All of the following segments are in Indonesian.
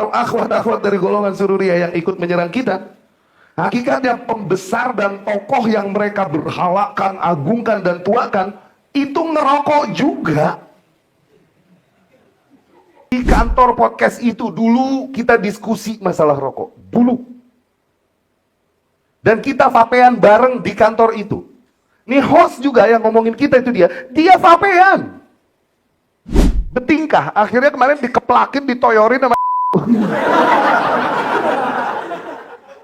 atau akhwat-akhwat dari golongan sururiyah yang ikut menyerang kita, hakikatnya pembesar dan tokoh yang mereka berhalakan, agungkan dan tuakan itu ngerokok juga. Di kantor podcast itu dulu kita diskusi masalah rokok dulu, dan kita vapean bareng di kantor itu. Nih host juga yang ngomongin kita itu dia vapean. Betingkah, akhirnya kemarin dikeplakin, ditoyorin sama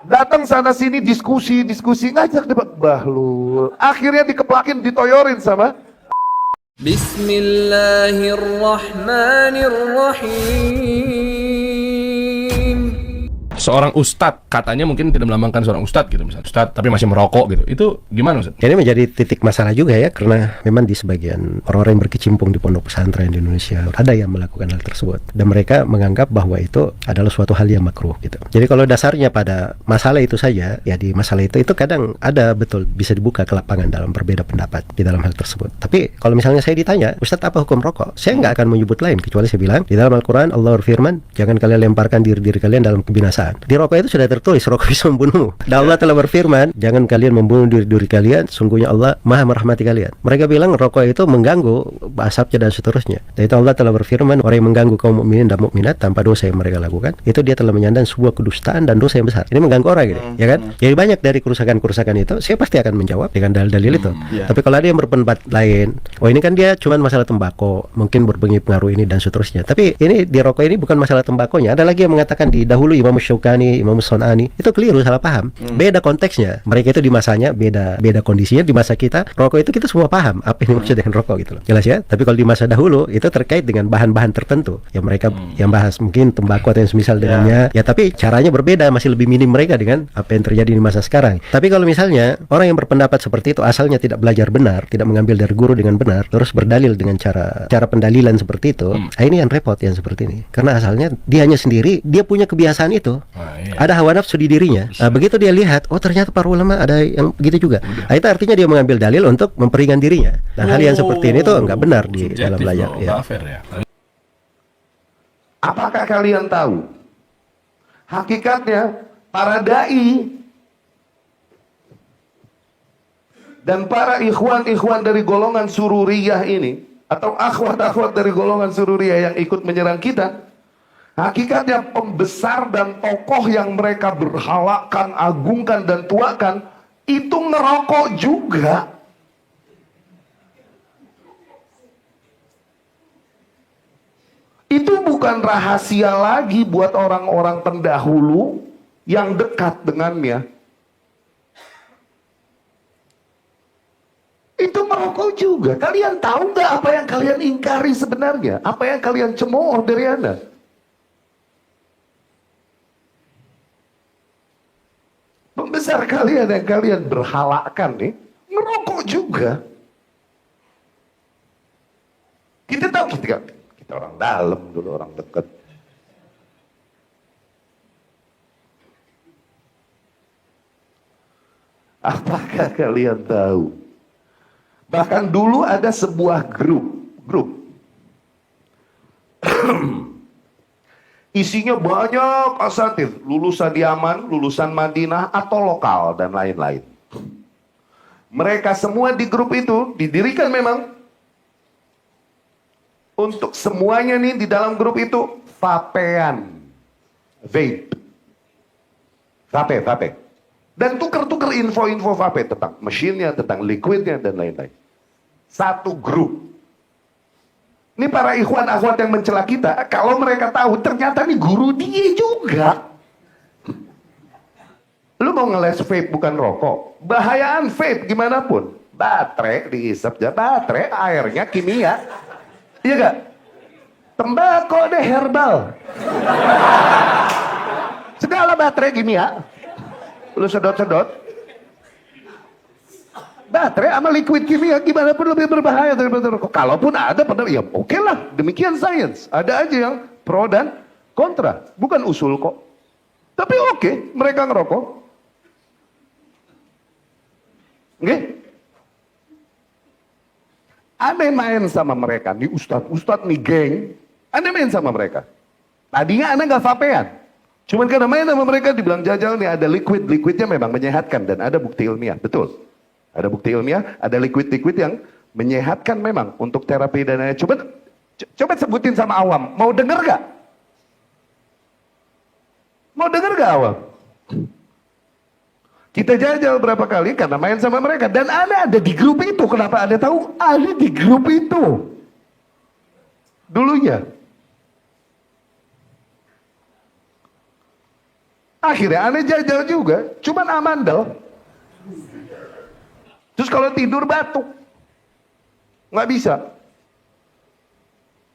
datang sana sini diskusi ngajak debat bahlul, akhirnya dikeplakin, ditoyorin sama Bismillahirrahmanirrahim. Seorang ustadz, katanya mungkin tidak melambangkan seorang ustadz gitu, misalnya ustadz tapi masih merokok gitu, itu gimana Ustadz? Ini menjadi titik masalah juga ya, karena memang di sebagian orang-orang yang berkecimpung di pondok pesantren di Indonesia ada yang melakukan hal tersebut, dan mereka menganggap bahwa itu adalah suatu hal yang makruh gitu. Jadi kalau dasarnya pada masalah itu saja, ya di masalah itu kadang ada betul bisa dibuka ke lapangan dalam berbeda pendapat di dalam hal tersebut. Tapi kalau misalnya saya ditanya, Ustadz apa hukum rokok? Saya nggak akan menyebut lain kecuali saya bilang di dalam Al-Quran Allah berfirman, jangan kalian lemparkan diri kalian dalam kebinasaan. Di rokok itu sudah tertulis rokok bisa membunuhmu. Dan Allah telah berfirman, jangan kalian membunuh diri kalian, sungguhnya Allah Maha merahmati kalian. Mereka bilang rokok itu mengganggu asapnya dan seterusnya. Dan itu Allah telah berfirman, orang yang mengganggu kaum mukminin dan mukminat tanpa dosa yang mereka lakukan, itu dia telah menyandang sebuah kedustaan dan dosa yang besar. Ini mengganggu orang gitu, ya kan? Jadi banyak dari kerusakan-kerusakan itu saya pasti akan menjawab dengan dalil-dalil itu. Tapi kalau ada yang berpendapat lain, oh ini kan dia cuma masalah tembakau, mungkin berpengaruh ini dan seterusnya. Tapi ini di rokok ini bukan masalah tembakonya. Ada lagi yang mengatakan di dahulu Imam Syaukani, Imam Son'ani, itu keliru, salah paham. Beda konteksnya. Mereka itu di masanya beda kondisinya. Di masa kita, rokok itu kita semua paham apa yang dimaksud dengan rokok gitu loh. Jelas ya? Tapi kalau di masa dahulu itu terkait dengan bahan-bahan tertentu yang mereka yang bahas, mungkin tembakau atau yang semisal dengannya. Ya tapi caranya berbeda, masih lebih minim mereka dengan apa yang terjadi di masa sekarang. Tapi kalau misalnya orang yang berpendapat seperti itu asalnya tidak belajar benar, tidak mengambil dari guru dengan benar, terus berdalil dengan cara pendalilan seperti itu, ini yang repot yang seperti ini. Karena asalnya dia hanya sendiri, dia punya kebiasaan itu. Ada hawa nafsu di dirinya. Begitu dia lihat, oh ternyata para ulama ada yang gitu juga. Itu artinya dia mengambil dalil untuk memperingan dirinya. Dan hal yang seperti ini tuh enggak benar di dalam belajar. Ya. apakah kalian tahu hakikatnya para dai dan para ikhwan-ikhwan dari golongan sururiyah ini, atau akhwat-akhwat dari golongan sururiyah yang ikut menyerang kita, hakikatnya pembesar dan tokoh yang mereka berhalakan, agungkan dan tuakan itu ngerokok juga. Itu bukan rahasia lagi buat orang-orang pendahulu yang dekat dengannya. Itu merokok juga. Kalian tahu nggak apa yang kalian ingkari sebenarnya? Apa yang kalian cemooh dari Anda? Pembesar kalian yang kalian berhalakan nih, merokok juga. Kita tahu, kita orang dalam dulu, orang dekat. Apakah kalian tahu? Bahkan dulu ada sebuah grup. Isinya banyak asatidz, lulusan Yaman, lulusan Madinah, atau lokal, dan lain-lain. Mereka semua di grup itu didirikan memang untuk semuanya nih di dalam grup itu vapean, vape. Dan tuker-tuker info-info vape tentang mesinnya, tentang liquidnya, dan lain-lain. Satu grup. Ini para ikhwan akhwat yang mencela kita, kalau mereka tahu ternyata nih guru dia juga. Lu mau ngeles vape bukan rokok, bahayaan vape gimana pun. Baterai dihisap aja, baterai airnya kimia. Iya gak? Tembakau deh herbal. Segala baterai kimia. Lu sedot-sedot. Baterai sama liquid kimia gimana pun lebih berbahaya daripada rokok. Kalaupun ada pada, ya oke lah. Demikian sains. Ada aja yang pro dan kontra. Bukan usul kok. Tapi oke, mereka ngerokok. Oke? Anda main sama mereka. Nih ustadz nih geng. Anda main sama mereka. Tadinya Anda nggak vapean. Cuman karena main sama mereka dibilang jajal nih ada liquidnya memang menyehatkan dan ada bukti ilmiah, betul. Ada bukti ilmiah, ada liquid yang menyehatkan memang untuk terapi dan lain-lain. Coba sebutin sama awam, mau denger gak? Mau denger gak awam? Kita jajal berapa kali karena main sama mereka dan ada di grup itu. Kenapa Anda tahu? Ada di grup itu. Dulunya. Akhirnya Anda jajal juga, cuman amandel. Terus kalau tidur batuk. Nggak bisa.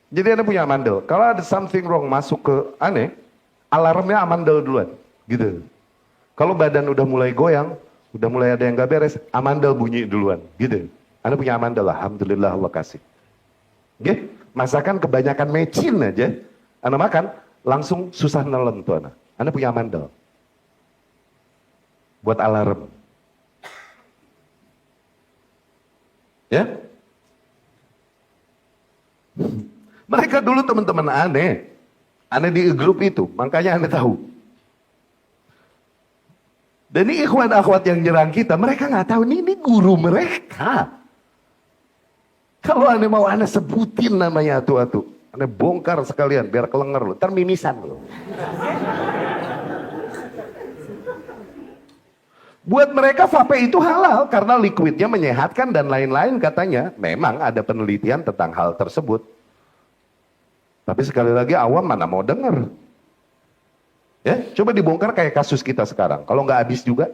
Jadi Anda punya amandel. Kalau ada something wrong masuk ke Anda, alarmnya amandel duluan. Gitu. Kalau badan udah mulai goyang, udah mulai ada yang nggak beres, amandel bunyi duluan. Gitu. Anda punya amandel, alhamdulillah Allah kasih. Oke? Masakan kebanyakan mecin aja, Anda makan, langsung susah nelen tuh Anda. Anda punya amandel. Buat alarm. Ya? Mereka dulu teman-teman aneh di grup itu, makanya Anda tahu. Dan ini ikhwan akhwat yang nyerang kita, mereka nggak tahu ini guru mereka. Kalau Anda mau Anda sebutin namanya atu-atu, Anda bongkar sekalian biar kelenger lo, ntar mimisan lo. Buat mereka vape itu halal karena liquidnya menyehatkan dan lain-lain katanya. Memang ada penelitian tentang hal tersebut. Tapi sekali lagi awam mana mau denger. Ya, coba dibongkar kayak kasus kita sekarang. Kalau nggak habis juga.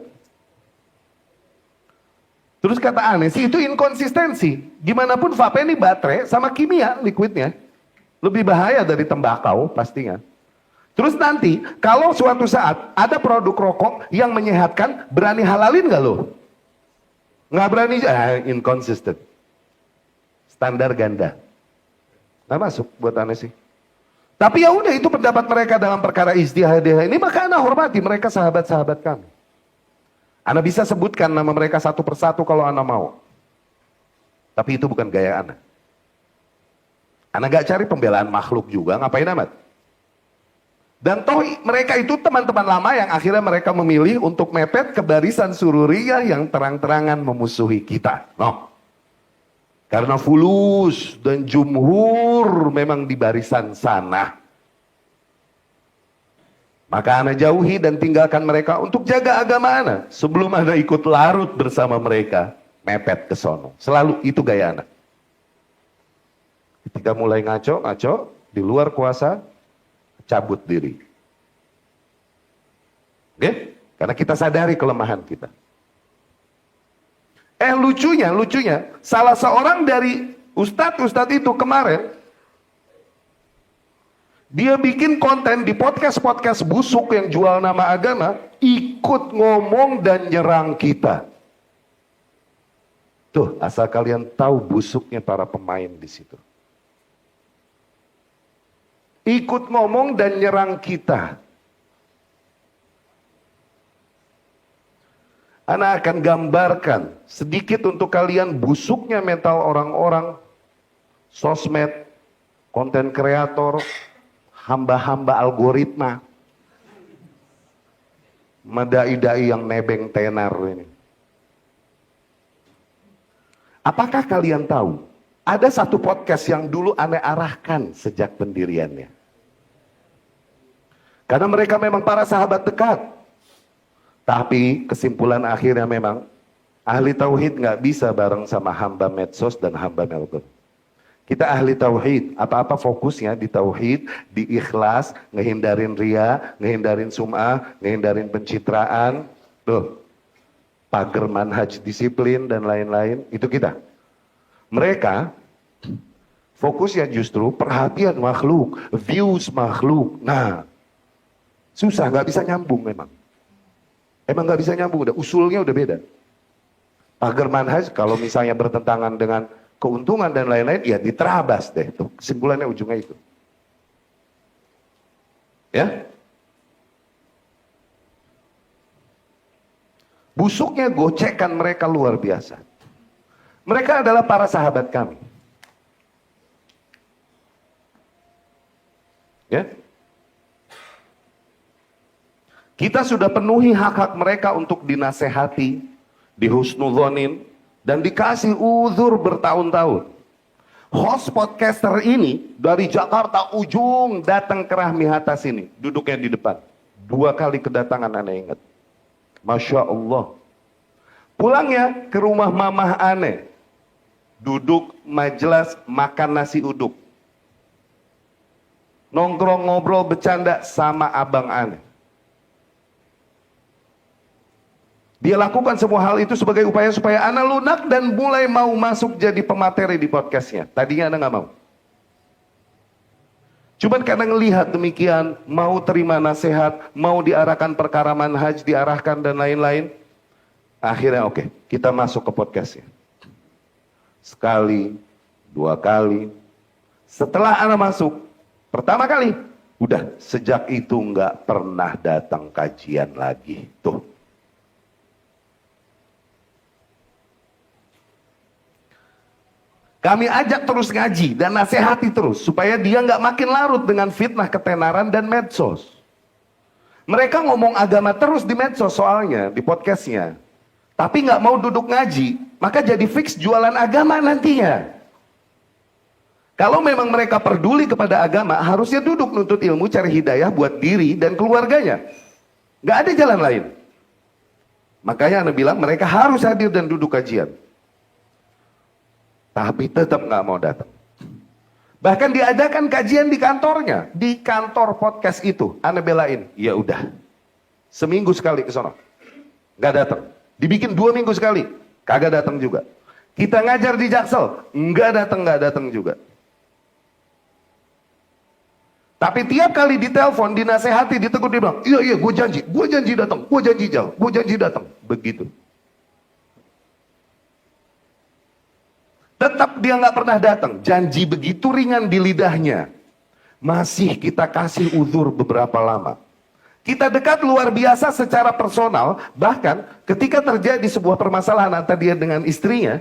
Terus kata aneh sih itu inkonsistensi. Gimana pun vape ini baterai sama kimia liquidnya. Lebih bahaya dari tembakau pastinya. Terus nanti, kalau suatu saat ada produk rokok yang menyehatkan, berani halalin nggak lo? Nggak berani, inconsistent. Standar ganda. Nggak masuk buat aneh sih. Tapi ya udah itu pendapat mereka dalam perkara ijtihadiyah ini, maka Anda hormati mereka sahabat-sahabat kami. Anda bisa sebutkan nama mereka satu persatu kalau Anda mau. Tapi itu bukan gaya Anda. Anda nggak cari pembelaan makhluk juga, ngapain amat? Dan toh mereka itu teman-teman lama yang akhirnya mereka memilih untuk mepet ke barisan sururiyah yang terang-terangan memusuhi kita. No. Karena fulus dan jumhur memang di barisan sana. Maka Anda jauhi dan tinggalkan mereka untuk jaga agama Anda. Sebelum Anda ikut larut bersama mereka, mepet ke sono. Selalu itu gaya Anda. Ketika mulai ngaco, di luar kuasa, cabut diri. Oke? Karena kita sadari kelemahan kita. Lucunya, salah seorang dari ustadz itu kemarin, dia bikin konten di podcast busuk yang jual nama agama, ikut ngomong dan nyerang kita. Tuh, asal kalian tahu busuknya para pemain di situ. Ikut ngomong dan nyerang kita. Ana akan gambarkan sedikit untuk kalian busuknya mental orang-orang sosmed, konten kreator, hamba-hamba algoritma, madai-dai yang nebeng tenar ini. Apakah kalian tahu, ada satu podcast yang dulu Ana arahkan sejak pendiriannya. Karena mereka memang para sahabat dekat. Tapi kesimpulan akhirnya memang ahli tauhid nggak bisa bareng sama hamba medsos dan hamba Melbourne. Kita ahli tauhid, apa-apa fokusnya di tauhid, di ikhlas, ngehindarin ria, ngehindarin sum'ah, ngehindarin pencitraan, tuh, pagar manhaj disiplin dan lain-lain, itu kita. Mereka fokusnya justru perhatian makhluk, views makhluk. Nah, susah, nggak bisa nyambung memang. Emang nggak bisa nyambung, usulnya udah beda. Pagar manhaj kalau misalnya bertentangan dengan keuntungan dan lain-lain, ya diterabas deh. Tuh, kesimpulannya ujungnya itu. Ya. Busuknya gocekan mereka luar biasa. Mereka adalah para sahabat kami. Ya. Kita sudah penuhi hak-hak mereka untuk dinasehati, dihusnudzonin, dan dikasih uzur bertahun-tahun. Host podcaster ini dari Jakarta ujung datang ke Rahmi Hatta sini, duduknya di depan. 2 kali kedatangan Ane ingat. Masya Allah. Pulangnya ke rumah mamah Ane, duduk majelis makan nasi uduk. Nongkrong ngobrol bercanda sama abang Ane. Dia lakukan semua hal itu sebagai upaya supaya Ana lunak dan mulai mau masuk jadi pemateri di podcastnya. Tadinya Ana nggak mau. Cuman karena ngelihat demikian, mau terima nasihat, mau diarahkan perkara manhaj, diarahkan dan lain-lain. Akhirnya oke, kita masuk ke podcastnya. Sekali, 2 kali. Setelah Ana masuk, pertama kali, udah sejak itu nggak pernah datang kajian lagi. Tuh. Kami ajak terus ngaji dan nasihati terus supaya dia nggak makin larut dengan fitnah ketenaran dan medsos. Mereka ngomong agama terus di medsos soalnya, di podcastnya. Tapi nggak mau duduk ngaji, maka jadi fix jualan agama nantinya. Kalau memang mereka peduli kepada agama, harusnya duduk nuntut ilmu, cari hidayah buat diri dan keluarganya. Nggak ada jalan lain. Makanya Anda bilang mereka harus hadir dan duduk kajian. Tapi tetap nggak mau datang. Bahkan diadakan kajian di kantornya, di kantor podcast itu. Ane belain, ya udah, seminggu sekali ke sono, nggak datang. Dibikin 2 minggu sekali, kagak datang juga. Kita ngajar di Jaksel, nggak datang juga. Tapi tiap kali ditelepon, dinasehati, ditegur, dia bilang, iya gue janji datang, gue janji datang, begitu. Tetap dia nggak pernah datang. Janji begitu ringan di lidahnya. Masih kita kasih uzur beberapa lama. Kita dekat luar biasa secara personal. Bahkan ketika terjadi sebuah permasalahan antara dia dengan istrinya.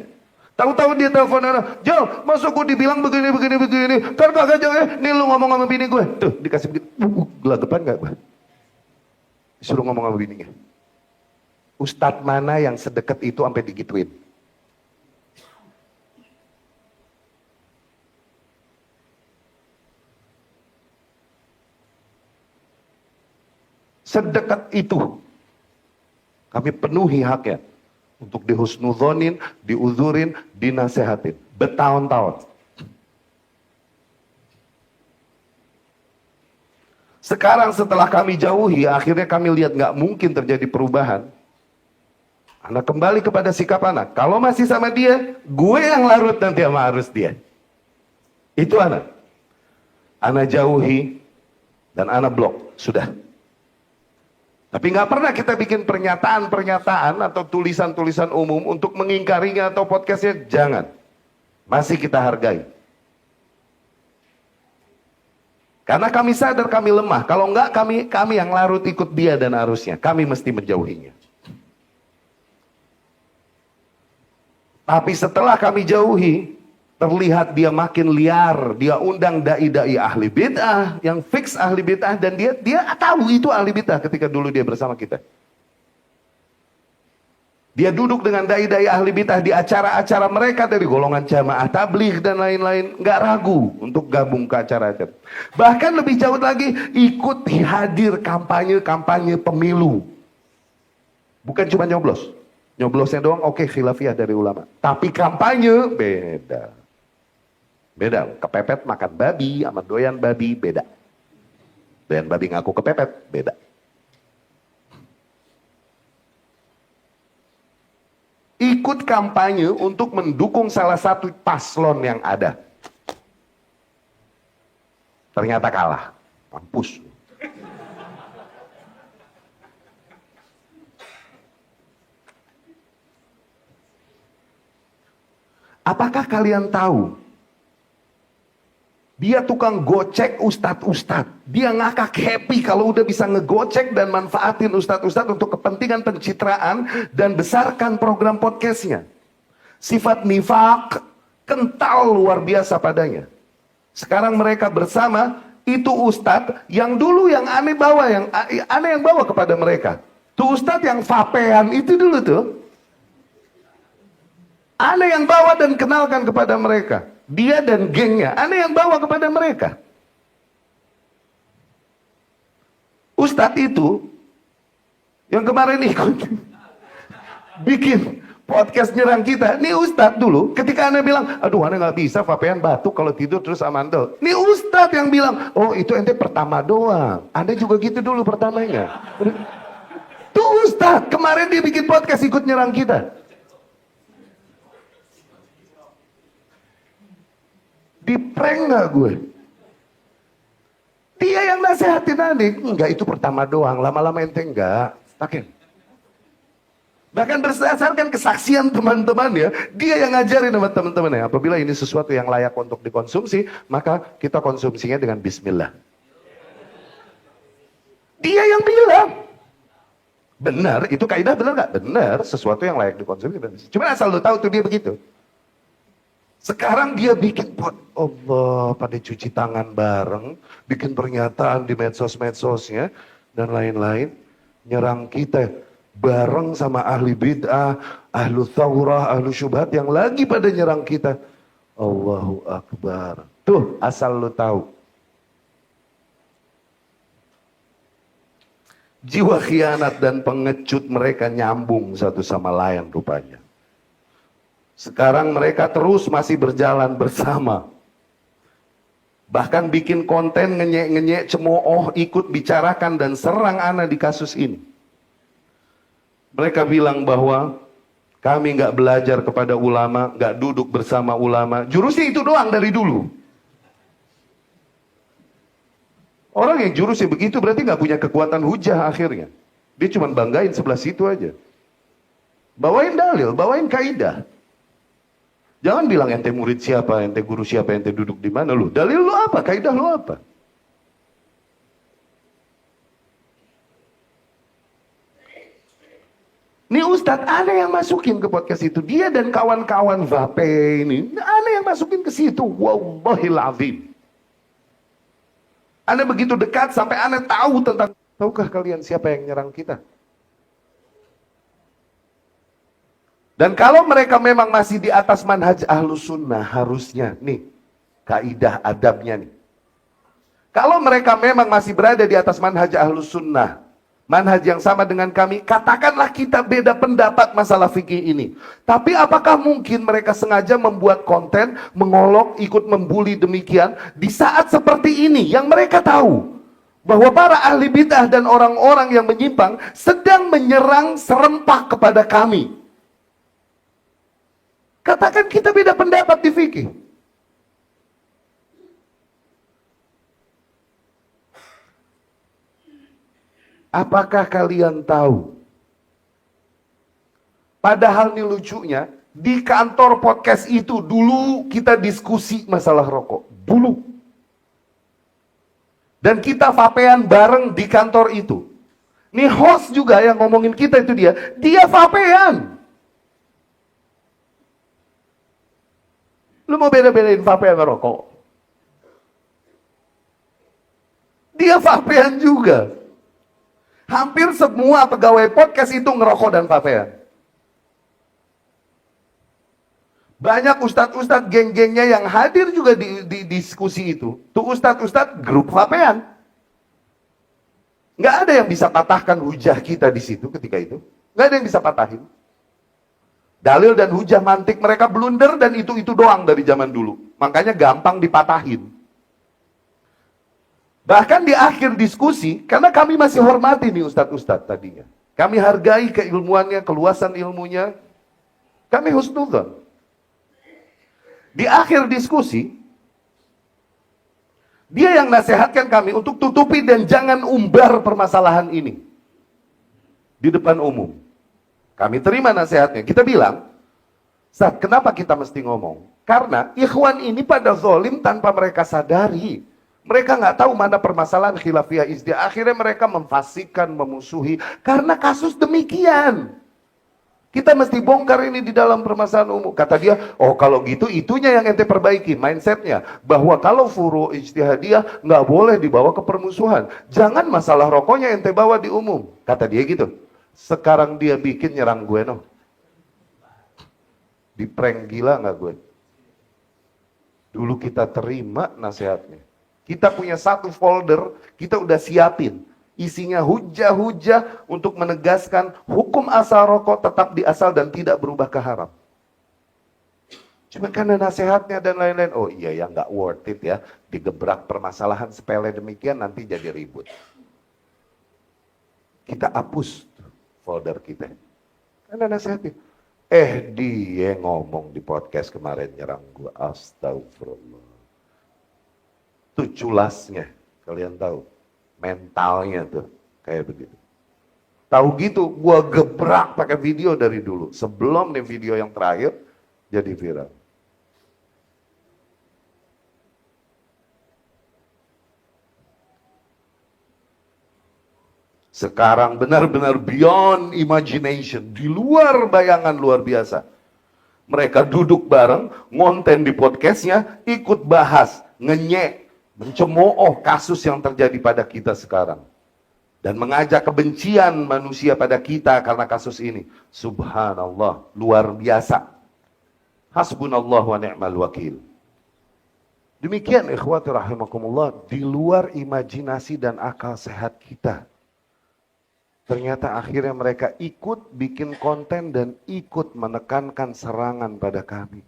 Tahu-tahu dia telepon orang, Jal, masuk gue dibilang begini. Kan kagak jauh nih lu ngomong sama bini gue. Tuh dikasih begitu. Gelagapan gak gue? Disuruh ngomong sama bininya. Ustadz mana yang sedekat itu sampai digituin? Sedekat itu kami penuhi haknya untuk dihusnudzonin, diuzurin, dinasehatin bertahun-tahun. Sekarang setelah kami jauhi, akhirnya kami lihat nggak mungkin terjadi perubahan. Anak kembali kepada sikap anak. Kalau masih sama dia, gue yang larut nanti sama arus dia. Itu anak. Anak jauhi dan anak blok. Sudah. Tapi nggak pernah kita bikin pernyataan-pernyataan atau tulisan-tulisan umum untuk mengingkarinya atau podcastnya, jangan. Masih kita hargai. Karena kami sadar kami lemah. Kalau enggak kami yang larut ikut dia dan arusnya. Kami mesti menjauhinya. Tapi setelah kami jauhi, terlihat dia makin liar. Dia undang dai-dai ahli bid'ah, yang fix ahli bid'ah, dan dia tahu itu ahli bid'ah ketika dulu dia bersama kita. Dia duduk dengan dai-dai ahli bid'ah di acara-acara mereka dari golongan jamaah tabligh dan lain-lain, nggak ragu untuk gabung ke acara-acara. Bahkan lebih jauh lagi, ikut hadir kampanye pemilu. Bukan cuma nyoblos. Nyoblosnya doang oke, khilafiyah dari ulama. Tapi kampanye beda. Beda, kepepet makan babi sama doyan babi beda. Doyan babi ngaku kepepet, beda. Ikut kampanye untuk mendukung salah satu paslon yang ada. Ternyata kalah. Mampus. Apakah kalian tahu? Dia tukang gocek ustadz-ustadz. Dia ngakak happy kalau udah bisa ngegocek dan manfaatin ustadz-ustadz untuk kepentingan pencitraan dan besarkan program podcastnya. Sifat nifak kental luar biasa padanya. Sekarang mereka bersama itu ustadz yang dulu yang aneh bawa, yang aneh yang bawa kepada mereka. Tuh ustadz yang vapean itu dulu tuh. Aneh yang bawa dan kenalkan kepada mereka. Dia dan gengnya, aneh yang bawa kepada mereka. Ustadz itu yang kemarin ikut bikin podcast nyerang kita. Nih Ustadz dulu, ketika Anda bilang, aduh Anda nggak bisa vapean batuk kalau tidur terus amandel. Nih Ustadz yang bilang, oh itu ente pertama doang. Anda juga gitu dulu pertamanya. Tuh Ustadz, kemarin dia bikin podcast ikut nyerang kita. Di prank nggak gue? Dia yang nasehatin adik, enggak itu pertama doang, lama-lama ente enggak. Takin. Bahkan berdasarkan kesaksian teman-temannya, dia yang ngajarin sama teman-temannya. Apabila ini sesuatu yang layak untuk dikonsumsi, maka kita konsumsinya dengan bismillah. Dia yang bilang. Benar, itu kaidah benar nggak? Benar, sesuatu yang layak dikonsumsi. Cuma asal lu tahu tuh dia begitu. Sekarang dia bikin Allah pada cuci tangan bareng, bikin pernyataan di medsos-medsosnya, dan lain-lain. Nyerang kita bareng sama ahli bid'ah, ahlu thawrah, ahlu syubhat yang lagi pada nyerang kita. Allahu Akbar. Tuh asal lu tahu. Jiwa khianat dan pengecut mereka nyambung satu sama lain rupanya. Sekarang mereka terus masih berjalan bersama. Bahkan bikin konten ngenyek-ngenyek, cemooh, ikut bicarakan dan serang ana di kasus ini. Mereka bilang bahwa kami nggak belajar kepada ulama, nggak duduk bersama ulama. Jurusnya itu doang dari dulu. Orang yang jurusnya begitu berarti nggak punya kekuatan hujah akhirnya. Dia cuma banggain sebelah situ aja. Bawain dalil, bawain kaidah. Jangan bilang ente murid siapa, ente guru siapa, ente duduk di mana lu. Dalil lu apa? Kaidah lu apa? Nih Ustadz, ada yang masukin ke podcast itu. Dia dan kawan-kawan vape ini, ada yang masukin ke situ. Wallahil azim. Anda begitu dekat sampai Anda tahu tentang. Tahukah kalian siapa yang nyerang kita? Dan kalau mereka memang masih di atas manhaj ahlus sunnah, harusnya, nih, kaidah adabnya nih. Kalau mereka memang masih berada di atas manhaj ahlus sunnah, manhaj yang sama dengan kami, katakanlah kita beda pendapat masalah fikih ini. Tapi apakah mungkin mereka sengaja membuat konten, mengolok, ikut membuli demikian, di saat seperti ini, yang mereka tahu, bahwa para ahli bid'ah dan orang-orang yang menyimpang, sedang menyerang serempak kepada kami. Katakan kita beda pendapat di fikih. Apakah kalian tahu? Padahal nih lucunya, di kantor podcast itu dulu kita diskusi masalah rokok. Dulu. Dan kita vapean bareng di kantor itu. Nih host juga yang ngomongin kita itu dia vapean. Lu mau beda-bedain vape sama rokok? Dia vapean juga. Hampir semua pegawai podcast itu ngerokok dan vapean. Banyak ustadz-ustadz geng-gengnya yang hadir juga di diskusi itu. Tuh ustadz-ustadz grup vapean. Nggak ada yang bisa patahkan hujah kita di situ ketika itu. Nggak ada yang bisa patahin. Dalil dan hujah mantik mereka blunder dan itu doang dari zaman dulu. Makanya gampang dipatahin. Bahkan di akhir diskusi, karena kami masih hormati nih ustadz-ustadz tadinya. Kami hargai keilmuannya, keluasan ilmunya. Kami husnudzon. Di akhir diskusi, dia yang nasihatkan kami untuk tutupi dan jangan umbar permasalahan ini. Di depan umum. Kami terima nasihatnya. Kita bilang, Ustaz, kenapa kita mesti ngomong? Karena ikhwan ini pada zolim tanpa mereka sadari. Mereka nggak tahu mana permasalahan khilafiyah izdia. Akhirnya mereka memfasikkan, memusuhi. Karena kasus demikian. Kita mesti bongkar ini di dalam permasalahan umum. Kata dia, oh kalau gitu itunya yang ente perbaiki, mindsetnya. Bahwa kalau furu ijtihadiyah nggak boleh dibawa ke permusuhan. Jangan masalah rokoknya ente bawa di umum. Kata dia gitu. Sekarang dia bikin nyerang gue no. Di prank gila nggak gue? Dulu kita terima nasihatnya. Kita punya satu folder, kita udah siapin. Isinya hujah-hujah untuk menegaskan hukum asal rokok tetap di asal dan tidak berubah ke haram. Cuma karena nasihatnya dan lain-lain, oh iya ya nggak worth it ya, digebrak permasalahan sepele demikian nanti jadi ribut. Kita hapus folder kita. Karena nasihatnya. Dia ngomong di podcast kemarin nyerang gua, astagfirullah. Itu culasnya, kalian tahu. Mentalnya tuh kayak begitu. Tahu gitu, gua gebrak pakai video dari dulu. Sebelum nih video yang terakhir jadi viral. Sekarang benar-benar beyond imagination, di luar bayangan luar biasa. Mereka duduk bareng, ngonten di podcastnya, ikut bahas, ngenyek, mencemooh kasus yang terjadi pada kita sekarang. Dan mengajak kebencian manusia pada kita karena kasus ini. Subhanallah, luar biasa. Hasbunallah wa ni'mal wakil. Demikian ikhwati rahimakumullah, di luar imajinasi dan akal sehat kita. Ternyata akhirnya mereka ikut bikin konten dan ikut menekankan serangan pada kami.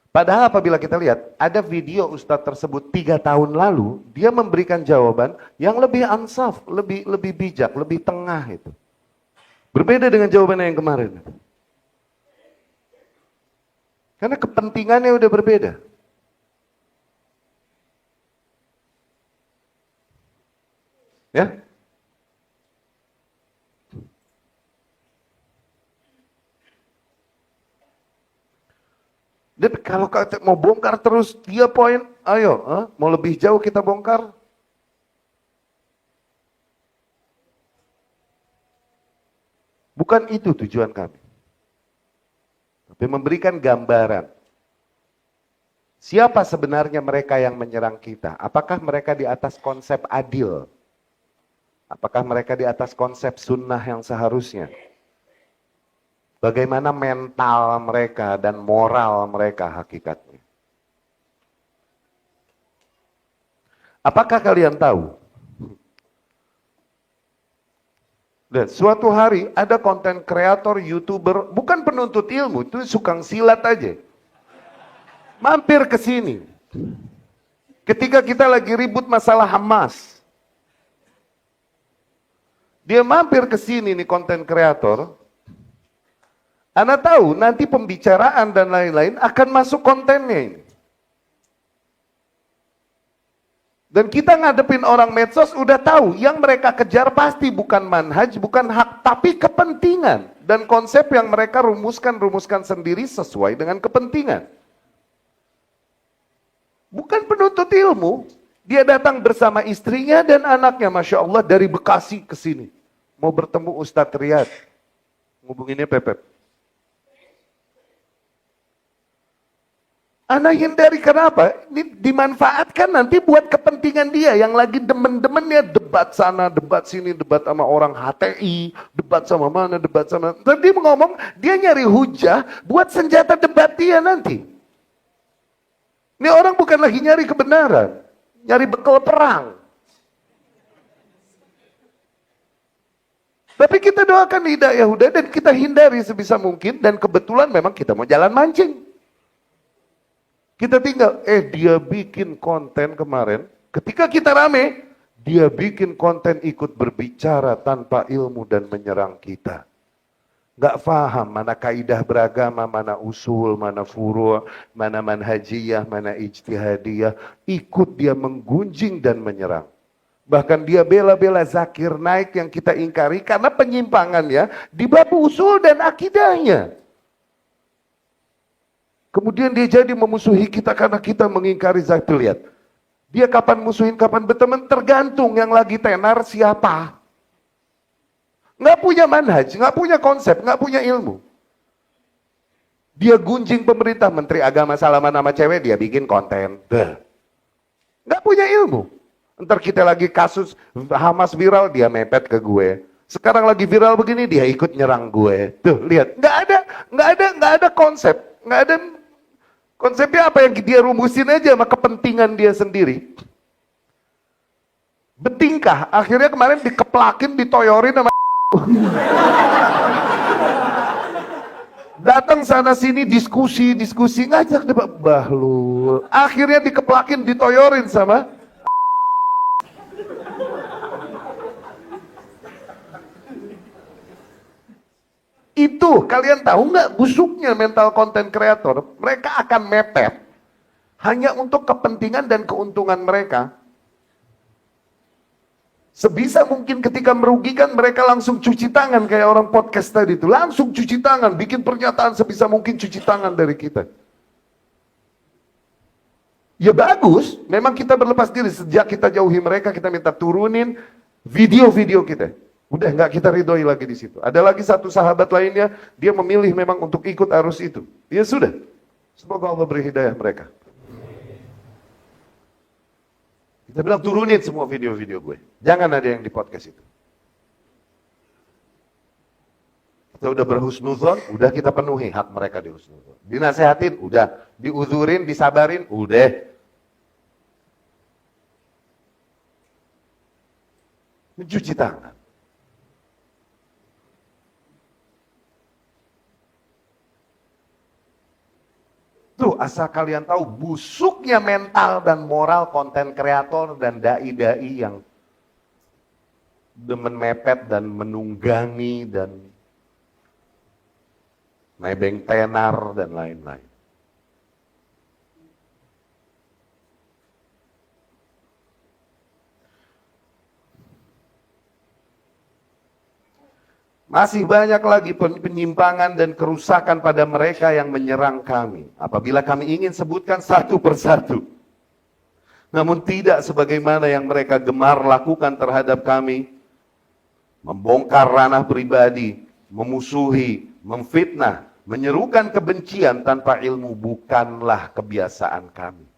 Padahal apabila kita lihat, ada video Ustadz tersebut 3 tahun lalu, dia memberikan jawaban yang lebih ansaf, lebih bijak, lebih tengah itu. Berbeda dengan jawabannya yang kemarin. Karena kepentingannya udah berbeda. Ya? Dan kalau mau bongkar terus dia poin, ayo, mau lebih jauh kita bongkar. Bukan itu tujuan kami. Tapi memberikan gambaran. Siapa sebenarnya mereka yang menyerang kita? Apakah mereka di atas konsep adil? Apakah mereka di atas konsep sunnah yang seharusnya? Bagaimana mental mereka dan moral mereka hakikatnya? Apakah kalian tahu? Dan suatu hari ada konten kreator, YouTuber, bukan penuntut ilmu, itu sukang silat aja. Mampir ke sini. Ketika kita lagi ribut masalah Hamas. Dia mampir ke sini nih konten kreator. Anda tahu nanti pembicaraan dan lain-lain akan masuk kontennya ini. Dan kita ngadepin orang medsos udah tahu yang mereka kejar pasti bukan manhaj, bukan hak, tapi kepentingan. Dan konsep yang mereka rumuskan sendiri sesuai dengan kepentingan. Bukan penuntut ilmu. Dia datang bersama istrinya dan anaknya, Masya Allah, dari Bekasi ke sini. Mau bertemu Ustadz Riyad. Ngubunginnya Pepep. Anak hindari kenapa? Ini dimanfaatkan nanti buat kepentingan dia yang lagi demen-demennya debat sana, debat sini, debat sama orang HTI, debat sama mana, debat sama. Tadi ngomong dia nyari hujah buat senjata debat dia nanti. Ini orang bukan lagi nyari kebenaran, nyari bekal perang. Tapi kita doakan hidayah Huda dan kita hindari sebisa mungkin dan kebetulan memang kita mau jalan mancing. Kita tinggal, dia bikin konten kemarin, ketika kita rame, dia bikin konten ikut berbicara tanpa ilmu dan menyerang kita. Gak paham mana kaidah beragama, mana usul, mana furu', mana manhajiyah, mana ijtihadiyah. Ikut dia menggunjing dan menyerang. Bahkan dia bela-bela Zakir Naik yang kita ingkari karena penyimpangannya di bab usul dan akidahnya. Kemudian dia jadi memusuhi kita karena kita mengingkari Zakir. Lihat, dia kapan musuhin, kapan berteman, tergantung yang lagi tenar siapa. Nggak punya manhaj, nggak punya konsep, nggak punya ilmu. Dia gunjing pemerintah, menteri agama salaman sama cewek, dia bikin konten. Nggak punya ilmu. Ntar kita lagi kasus Hamas viral, dia mepet ke gue. Sekarang lagi viral begini, dia ikut nyerang gue. Tuh, lihat, nggak ada konsep, nggak ada konsepnya apa yang dia rumusin aja sama kepentingan dia sendiri. Betingkah, akhirnya kemarin dikeplakin, ditoyorin sama datang sana sini diskusi ngajak debat Bahlul. Akhirnya dikeplakin, ditoyorin sama itu. Kalian tahu nggak busuknya mental konten kreator? Mereka akan mepet hanya untuk kepentingan dan keuntungan mereka. Sebisa mungkin ketika merugikan, mereka langsung cuci tangan kayak orang podcast tadi itu. Langsung cuci tangan, bikin pernyataan sebisa mungkin cuci tangan dari kita. Ya bagus, memang kita berlepas diri. Sejak kita jauhi mereka, kita minta turunin video-video kita. Udah nggak kita ridhoi lagi di situ. Ada lagi satu sahabat lainnya, dia memilih memang untuk ikut arus itu. Ya sudah, semoga Allah beri hidayah mereka. Kita bilang turunin semua video-video gue. Jangan ada yang di podcast itu. Kita udah berhusnuzon, udah kita penuhi hak mereka di husnuzon. Dinasehatin, udah. Diuzurin, disabarin, udah. Mencuci tangan. Tuh, asal kalian tahu busuknya mental dan moral konten kreator dan dai-dai yang demen mepet dan menunggangi dan nebeng tenar dan lain-lain. Masih banyak lagi penyimpangan dan kerusakan pada mereka yang menyerang kami. Apabila kami ingin sebutkan satu persatu. Namun tidak sebagaimana yang mereka gemar lakukan terhadap kami. Membongkar ranah pribadi, memusuhi, memfitnah, menyerukan kebencian tanpa ilmu bukanlah kebiasaan kami.